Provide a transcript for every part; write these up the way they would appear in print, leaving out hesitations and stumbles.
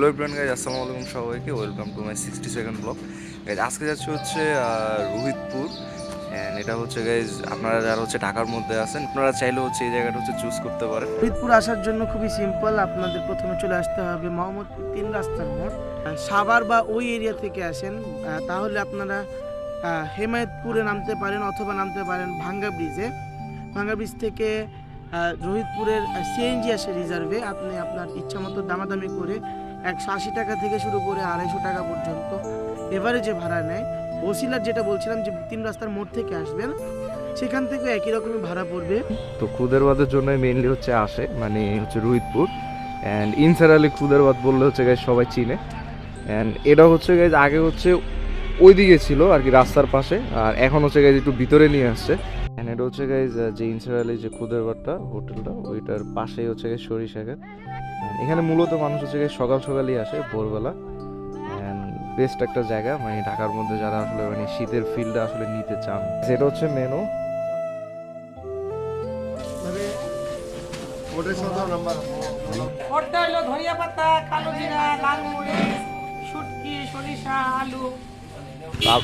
Hello everyone guys, আসসালামু আলাইকুম সবাইকে। Welcome to my 62nd blog. Guys আজকে যাচ্ছে হচ্ছে রোহিতপুর। অ্যান্ড এটা হচ্ছে গাইজ, আপনারা যারা হচ্ছে ঢাকার মধ্যে আছেন, আপনারা চাইলে হচ্ছে এই জায়গাটা হচ্ছে চুজ করতে পারেন। ফরিদপুর আসার জন্য খুবই সিম্পল। আপনাদের প্রথমে চলে আসতে হবে মোহাম্মদপুর 3 রাস্তার মোড়। সাভার বা ওই এরিয়া থেকে আসেন তাহলে আপনারা হেমায়তপুরে নামতে পারেন অথবা নামতে পারেন ভাঙ্গা ব্রিজে। ভাঙ্গা ব্রিজ থেকে রোহিতপুরের সিএনজি আসে রিজার্ভে। আপনি আপনার ইচ্ছা মতো দামাদামি করে 180 টাকা থেকে শুরু করে 250 টাকা পর্যন্ত এভারেজে ভাড়া নেয়। ওসিলার যেটা বলছিলাম যে 3 রাস্তার মোড় থেকে আসবেন, সেখান থেকে একই রকমই ভাড়া পড়বে। তো খুদেরবাদের জন্য মেইনলি হচ্ছে আসে, মানে হচ্ছে রোহিতপুর। অ্যান্ড ইনসারালি খুদেরবাদ বললে হচ্ছে গাইজ সবাই চিনে। অ্যান্ড এটা হচ্ছে গাইজ আগে হচ্ছে ওইদিকে ছিল আর কি, রাস্তার পাশে, আর এখন হচ্ছে গাইজ একটু ভিতরে নিয়ে আসছে। অ্যান্ড এটা হচ্ছে গাইজ যে ইনসারালি যে খুদেরবাদটা হোটেলটা, ওইটার পাশেই হচ্ছে গাইজ সরিষাঘাট। এখানে মূলত মানুষ হচ্ছে গাইজ সকাল সকালই আসে, ভোরবেলা। অ্যান্ড বেস্ট একটা জায়গা, মানে ঢাকার মধ্যে যারা আসলে মানে শীতের ফিলটা আসলে নিতে চান। সেটা হচ্ছে মেনু। ভর্তা হলো ধনিয়া পাতা, কালো জিরা, লাল মরিচ, শুটকি, সরিষা, আলু।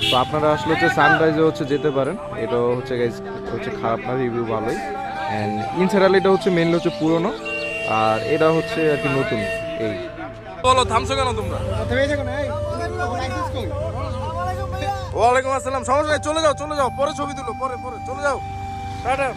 তো আপনারা আসলে হচ্ছে সানরাইজে হচ্ছে যেতে পারেন। এটা হচ্ছে গাইজ হচ্ছে খারাপ না, রিভিউ ভালোই। অ্যান্ড ইনসারাল এটা হচ্ছে মেনলি হচ্ছে পুরনো, আর এটা হচ্ছে আর কি নতুন। এই বলো, থামছো কেন তোমরা? ওয়ালাইকুম আসসালাম। সমস্যা নেই, চলে যাও, পরে ছবি তুলো, পরে চলে যাও। টাটা।